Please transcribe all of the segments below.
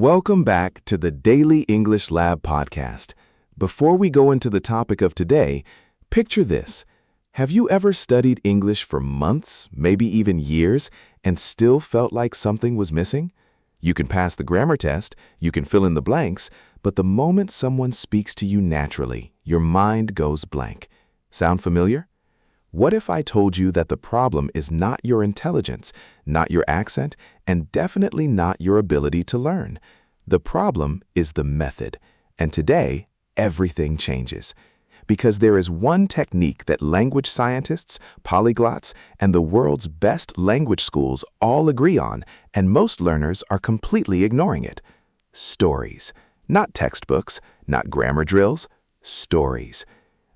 Welcome back to the Daily English Lab podcast. Before we go into the topic of today, picture this. Have you ever studied English for months, maybe even years, and still felt like something was missing? You can pass the grammar test, you can fill in the blanks, but the moment someone speaks to you naturally, your mind goes blank. Sound familiar? What if I told you that the problem is not your intelligence, not your accent, and definitely not your ability to learn? The problem is the method. And today, everything changes. Because there is one technique that language scientists, polyglots, and the world's best language schools all agree on, and most learners are completely ignoring it. Stories. Not textbooks, not grammar drills, stories.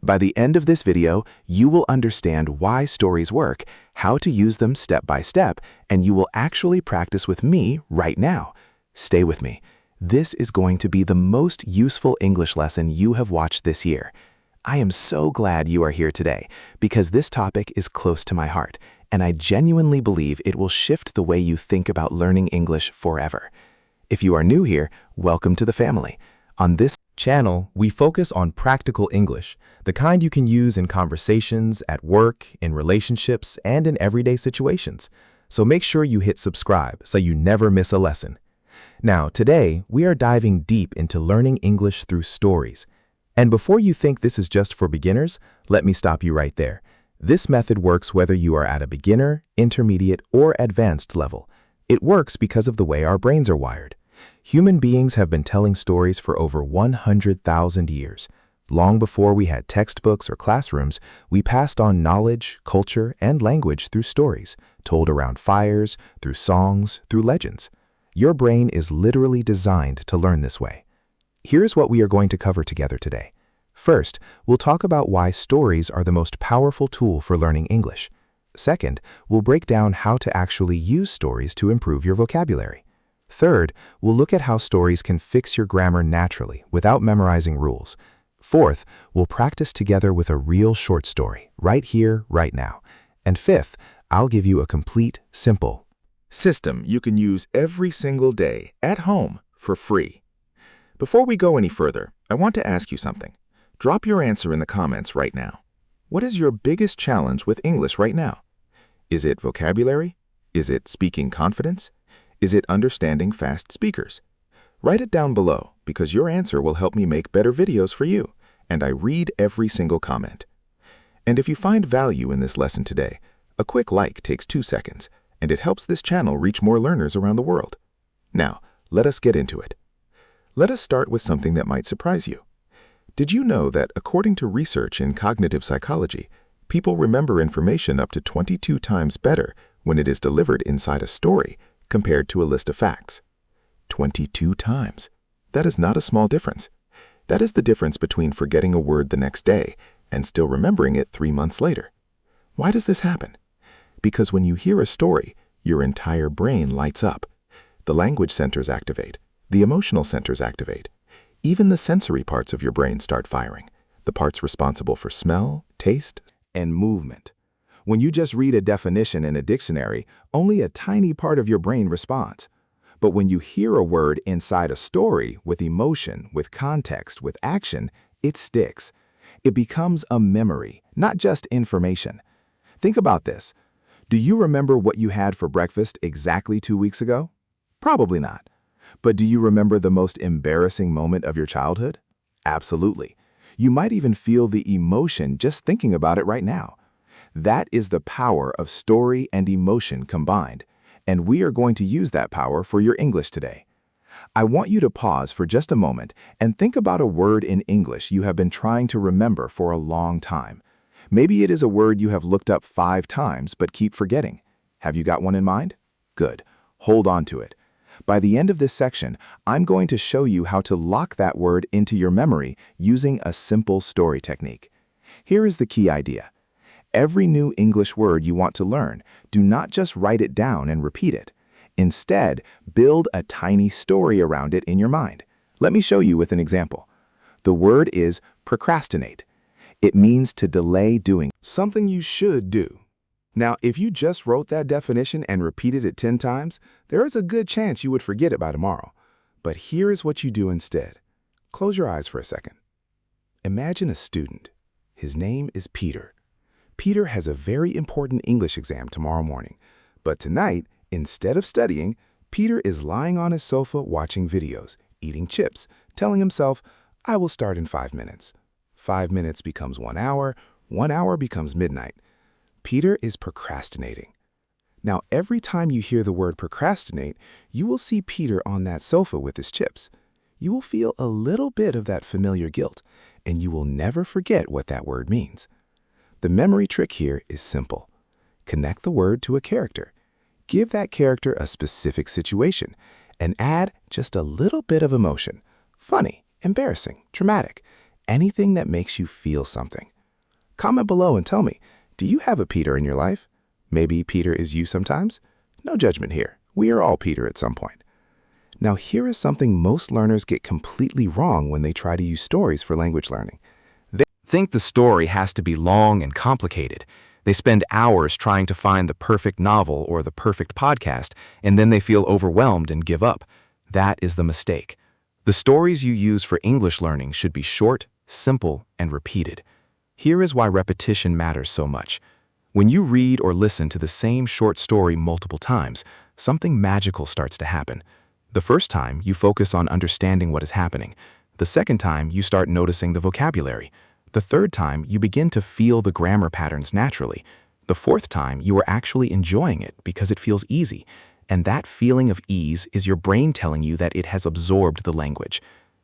By the end of this video, you will understand why stories work, how to use them step by step, and you will actually practice with me right now. Stay with me. This is going to be the most useful English lesson you have watched this year. I am so glad you are here today because this topic is close to my heart, and I genuinely believe it will shift the way you think about learning English forever. If you are new here, welcome to the family. On this channel, we focus on practical English, the kind you can use in conversations, at work, in relationships, and in everyday situations. So make sure you hit subscribe so you never miss a lesson. Now, today, we are diving deep into learning English through stories. And before you think this is just for beginners, let me stop you right there. This method works whether you are at a beginner, intermediate, or advanced level. It works because of the way our brains are wired. Human beings have been telling stories for over 100,000 years. Long before we had textbooks or classrooms, we passed on knowledge, culture, and language through stories, told around fires, through songs, through legends. Your brain is literally designed to learn this way. Here's what we are going to cover together today. First, we'll talk about why stories are the most powerful tool for learning English. Second, we'll break down how to actually use stories to improve your vocabulary. Third, we'll look at how stories can fix your grammar naturally without memorizing rules. Fourth, we'll practice together with a real short story, right here, right now. And fifth, I'll give you a complete, simple system you can use every single day at home for free. Before we go any further, I want to ask you something. Drop your answer in the comments right now. What is your biggest challenge with English right now? Is it vocabulary? Is it speaking confidence? Is it understanding fast speakers? Write it down below because your answer will help me make better videos for you, and I read every single comment. And if you find value in this lesson today, a quick like takes 2 seconds, and it helps this channel reach more learners around the world. Now, let us get into it. Let us start with something that might surprise you. Did you know that according to research in cognitive psychology, people remember information up to 22 times better when it is delivered inside a story compared to a list of facts? 22 times. That is not a small difference. That is the difference between forgetting a word the next day and still remembering it 3 months later. Why does this happen? Because when you hear a story, your entire brain lights up. The language centers activate. The emotional centers activate. Even the sensory parts of your brain start firing, the parts responsible for smell, taste, and movement. When you just read a definition in a dictionary, only a tiny part of your brain responds. But when you hear a word inside a story with emotion, with context, with action, it sticks. It becomes a memory, not just information. Think about this. Do you remember what you had for breakfast exactly 2 weeks ago? Probably not. But do you remember the most embarrassing moment of your childhood? Absolutely. You might even feel the emotion just thinking about it right now. That is the power of story and emotion combined, and we are going to use that power for your English today. I want you to pause for just a moment and think about a word in English you have been trying to remember for a long time. Maybe it is a word you have looked up 5 times but keep forgetting. Have you got one in mind? Good. Hold on to it. By the end of this section, I'm going to show you how to lock that word into your memory using a simple story technique. Here is the key idea. Every new English word you want to learn, do not just write it down and repeat it. Instead, build a tiny story around it in your mind. Let me show you with an example. The word is procrastinate. It means to delay doing something you should do. Now, if you just wrote that definition and repeated it 10 times, there is a good chance you would forget it by tomorrow. But here is what you do instead. Close your eyes for a second. Imagine a student. His name is Peter. Peter has a very important English exam tomorrow morning. But tonight, instead of studying, Peter is lying on his sofa watching videos, eating chips, telling himself, I will start in 5 minutes. 5 minutes becomes 1 hour, 1 hour becomes midnight. Peter is procrastinating. Now, every time you hear the word procrastinate, you will see Peter on that sofa with his chips. You will feel a little bit of that familiar guilt, and you will never forget what that word means. The memory trick here is simple. Connect the word to a character. Give that character a specific situation, and add just a little bit of emotion. Funny, embarrassing, dramatic, anything that makes you feel something. Comment below and tell me, do you have a Peter in your life? Maybe Peter is you sometimes? No judgment here. We are all Peter at some point. Now here is something most learners get completely wrong when they try to use stories for language learning. They think the story has to be long and complicated. They spend hours trying to find the perfect novel or the perfect podcast, and then they feel overwhelmed and give up. That is the mistake. The stories you use for English learning should be short, simple, and repeated. Here is why repetition matters so much. When you read or listen to the same short story multiple times, something magical starts to happen. The first time, you focus on understanding what is happening. The second time, you start noticing the vocabulary. The third time, you begin to feel the grammar patterns naturally. The fourth time, you are actually enjoying it because it feels easy. And that feeling of ease is your brain telling you that it has absorbed the language.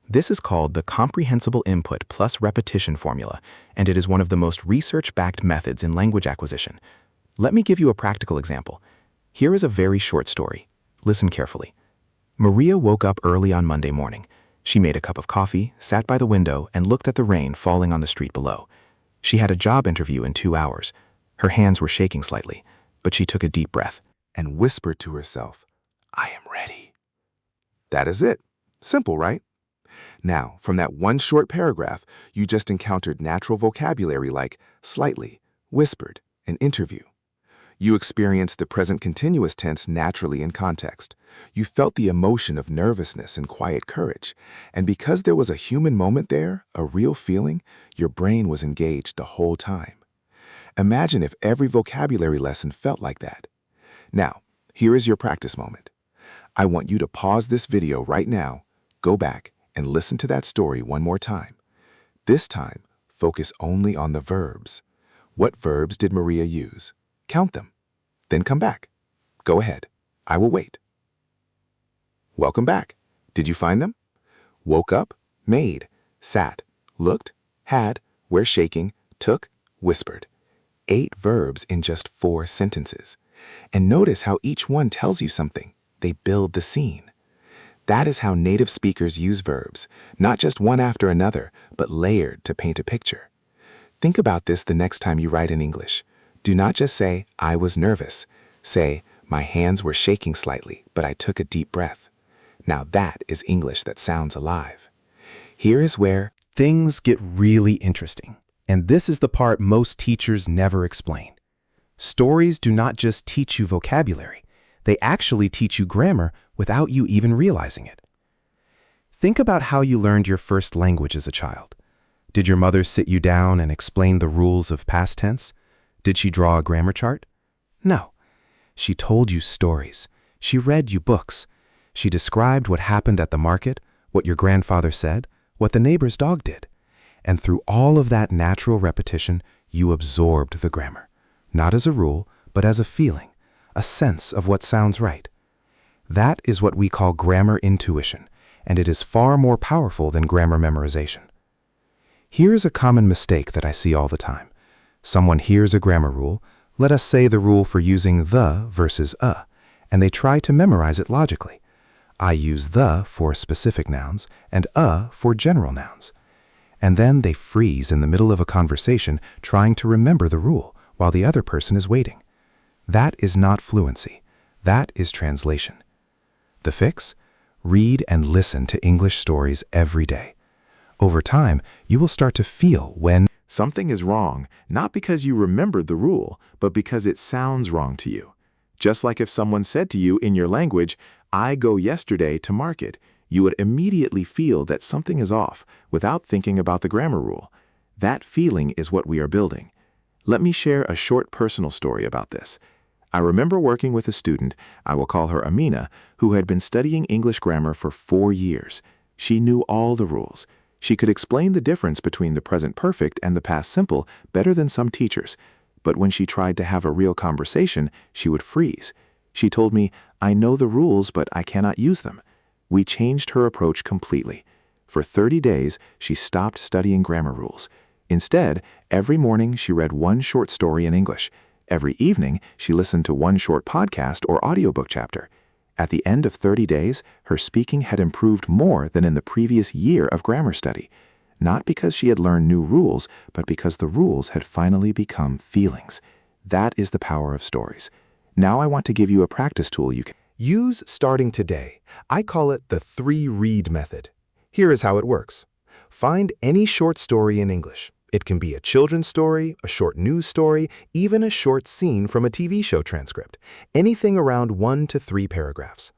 This is called the comprehensible input plus repetition formula, and it is one of the most research-backed methods in language acquisition. Let me give you a practical example. Here is a very short story. Listen carefully. Maria woke up early on Monday morning. She made a cup of coffee, sat by the window, and looked at the rain falling on the street below. She had a job interview in 2 hours. Her hands were shaking slightly, but she took a deep breath And whispered to herself, I am ready. That is it. Simple, right? Now, from that one short paragraph, you just encountered natural vocabulary like slightly, whispered, and interview. You experienced the present continuous tense naturally in context. You felt the emotion of nervousness and quiet courage. And because there was a human moment there, a real feeling, your brain was engaged the whole time. Imagine if every vocabulary lesson felt like that. Now, here is your practice moment. I want you to pause this video right now, go back, and listen to that story one more time. This time, focus only on the verbs. What verbs did Maria use? Count them. Then come back. Go ahead. I will wait. Welcome back. Did you find them? Woke up, made, sat, looked, had, were shaking, took, whispered. 8 verbs in just 4 sentences. And notice how each one tells you something. They build the scene. That is how native speakers use verbs, not just one after another, but layered to paint a picture. Think about this the next time you write in English. Do not just say, I was nervous. Say, my hands were shaking slightly, but I took a deep breath. Now that is English that sounds alive. Here is where things get really interesting. And this is the part most teachers never explain. Stories do not just teach you vocabulary. They actually teach you grammar without you even realizing it. Think about how you learned your first language as a child. Did your mother sit you down and explain the rules of past tense? Did she draw a grammar chart? No. She told you stories. She read you books. She described what happened at the market, what your grandfather said, what the neighbor's dog did. And through all of that natural repetition, you absorbed the grammar. Not as a rule, but as a feeling, a sense of what sounds right. That is what we call grammar intuition, and it is far more powerful than grammar memorization. Here is a common mistake that I see all the time. Someone hears a grammar rule, let us say the rule for using the versus a, and they try to memorize it logically. I use the for specific nouns and a for general nouns. And then they freeze in the middle of a conversation trying to remember the rule while the other person is waiting. That is not fluency. That is translation. The fix? Read and listen to English stories every day. Over time, you will start to feel when something is wrong, not because you remembered the rule, but because it sounds wrong to you. Just like if someone said to you in your language, I go yesterday to market, you would immediately feel that something is off without thinking about the grammar rule. That feeling is what we are building. Let me share a short personal story about this. I remember working with a student, I will call her Amina, who had been studying English grammar for 4 years. She knew all the rules. She could explain the difference between the present perfect and the past simple better than some teachers. But when she tried to have a real conversation, she would freeze. She told me, "I know the rules, but I cannot use them." We changed her approach completely. For 30 days, she stopped studying grammar rules. Instead, every morning she read one short story in English. Every evening, she listened to one short podcast or audiobook chapter. At the end of 30 days, her speaking had improved more than in the previous year of grammar study. Not because she had learned new rules, but because the rules had finally become feelings. That is the power of stories. Now I want to give you a practice tool you can use starting today. I call it the 3-read method. Here is how it works. Find any short story in English. It can be a children's story, a short news story, even a short scene from a TV show transcript. Anything around 1 to 3 paragraphs.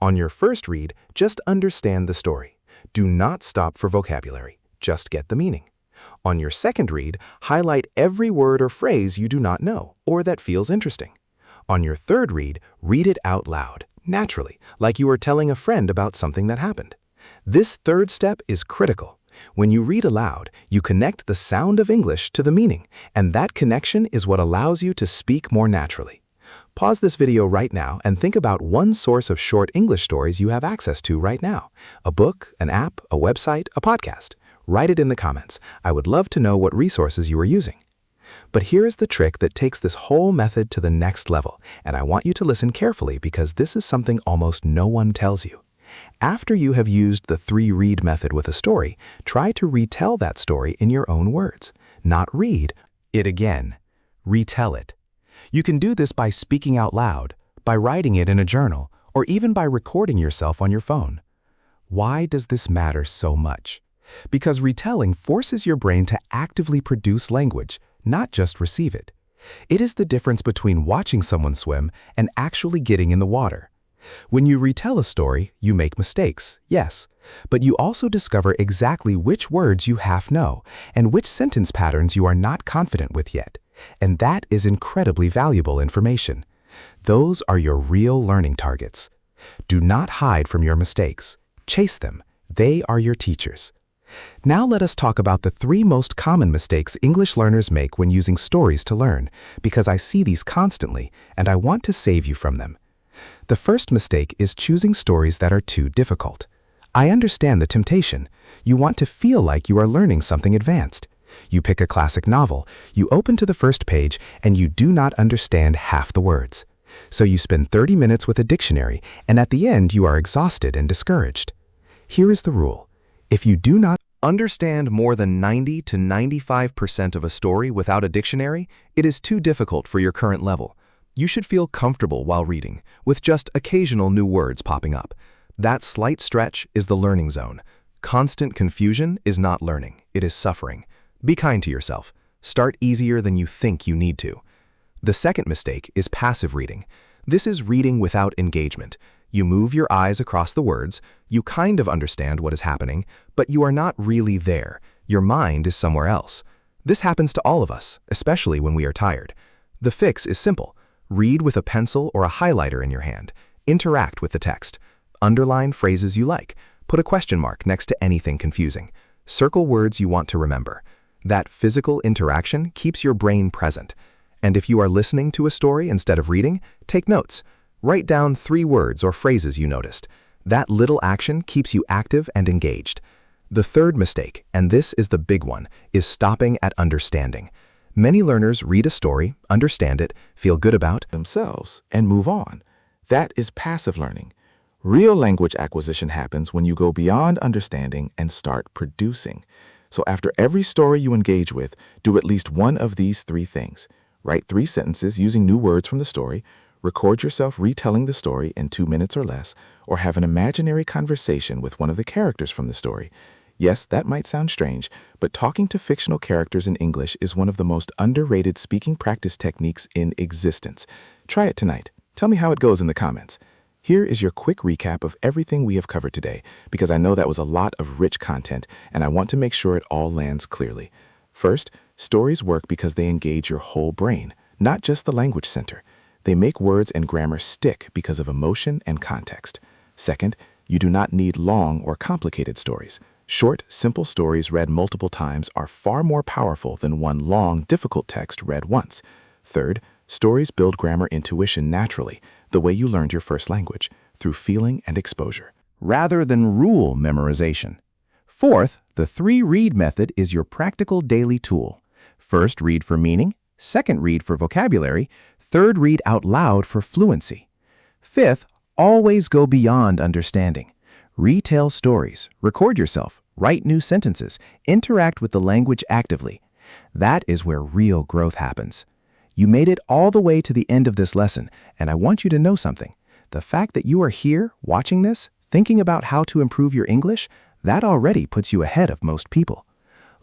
On your first read, just understand the story. Do not stop for vocabulary. Just get the meaning. On your second read, highlight every word or phrase you do not know or that feels interesting. On your third read it out loud, naturally, like you are telling a friend about something that happened. This third step is critical. When you read aloud, you connect the sound of English to the meaning, and that connection is what allows you to speak more naturally. Pause this video right now and think about one source of short English stories you have access to right now. A book, an app, a website, a podcast. Write it in the comments. I would love to know what resources you are using. But here is the trick that takes this whole method to the next level, and I want you to listen carefully because this is something almost no one tells you. After you have used the 3-read method with a story, try to retell that story in your own words. Not read it again. Retell it. You can do this by speaking out loud, by writing it in a journal, or even by recording yourself on your phone. Why does this matter so much? Because retelling forces your brain to actively produce language, not just receive it. It is the difference between watching someone swim and actually getting in the water. When you retell a story, you make mistakes, yes, but you also discover exactly which words you half know and which sentence patterns you are not confident with yet. And that is incredibly valuable information. Those are your real learning targets. Do not hide from your mistakes. Chase them. They are your teachers. Now let us talk about the 3 most common mistakes English learners make when using stories to learn, because I see these constantly and I want to save you from them. The first mistake is choosing stories that are too difficult. I understand the temptation. You want to feel like you are learning something advanced. You pick a classic novel, you open to the first page, and you do not understand half the words. So you spend 30 minutes with a dictionary, and at the end you are exhausted and discouraged. Here is the rule. If you do not understand more than 90 to 95% of a story without a dictionary, it is too difficult for your current level. You should feel comfortable while reading, with just occasional new words popping up. That slight stretch is the learning zone. Constant confusion is not learning, it is suffering. Be kind to yourself. Start easier than you think you need to. The second mistake is passive reading. This is reading without engagement. You move your eyes across the words, you kind of understand what is happening, but you are not really there. Your mind is somewhere else. This happens to all of us, especially when we are tired. The fix is simple. Read with a pencil or a highlighter in your hand. Interact with the text. Underline phrases you like. Put a question mark next to anything confusing. Circle words you want to remember. That physical interaction keeps your brain present. And if you are listening to a story instead of reading, take notes. Write down 3 words or phrases you noticed. That little action keeps you active and engaged. The third mistake, and this is the big one, is stopping at understanding. Many learners read a story, understand it, feel good about themselves, and move on. That is passive learning. Real language acquisition happens when you go beyond understanding and start producing. So after every story you engage with, do at least one of these 3 things. Write 3 sentences using new words from the story, record yourself retelling the story in 2 minutes or less, or have an imaginary conversation with one of the characters from the story. Yes, that might sound strange, but talking to fictional characters in English is one of the most underrated speaking practice techniques in existence. Try it tonight. Tell me how it goes in the comments. Here is your quick recap of everything we have covered today, because I know that was a lot of rich content, and I want to make sure it all lands clearly. First, stories work because they engage your whole brain, not just the language center. They make words and grammar stick because of emotion and context. Second, you do not need long or complicated stories. Short, simple stories read multiple times are far more powerful than one long, difficult text read once. Third, stories build grammar intuition naturally, the way you learned your first language, through feeling and exposure, rather than rule memorization. Fourth, the 3-read method is your practical daily tool. First, read for meaning. Second, read for vocabulary. Third, read out loud for fluency. Fifth, always go beyond understanding. Retell stories, record yourself, write new sentences, interact with the language actively. That is where real growth happens. You made it all the way to the end of this lesson, and I want you to know something. The fact that you are here, watching this, thinking about how to improve your English, that already puts you ahead of most people.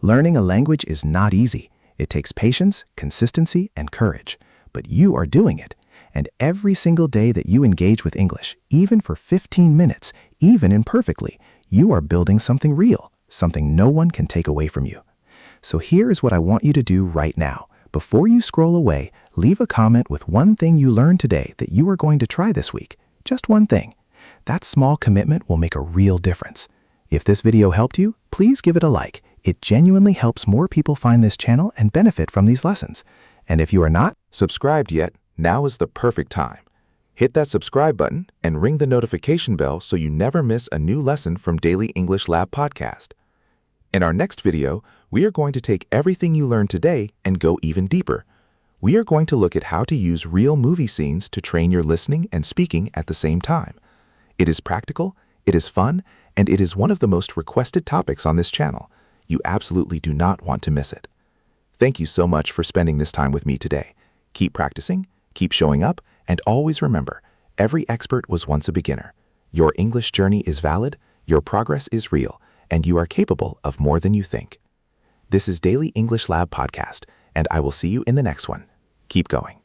Learning a language is not easy. It takes patience, consistency, and courage. But you are doing it. And every single day that you engage with English, even for 15 minutes, even imperfectly, you are building something real, something no one can take away from you. So here is what I want you to do right now. Before you scroll away, leave a comment with one thing you learned today that you are going to try this week. Just one thing. That small commitment will make a real difference. If this video helped you, please give it a like. It genuinely helps more people find this channel and benefit from these lessons. And if you are not subscribed yet, now is the perfect time. Hit that subscribe button and ring the notification bell so you never miss a new lesson from Daily English Lab Podcast. In our next video, we are going to take everything you learned today and go even deeper. We are going to look at how to use real movie scenes to train your listening and speaking at the same time. It is practical, it is fun, and it is one of the most requested topics on this channel. You absolutely do not want to miss it. Thank you so much for spending this time with me today. Keep practicing, keep showing up, and always remember, every expert was once a beginner. Your English journey is valid, your progress is real, and you are capable of more than you think. This is Daily English Lab Podcast, and I will see you in the next one. Keep going.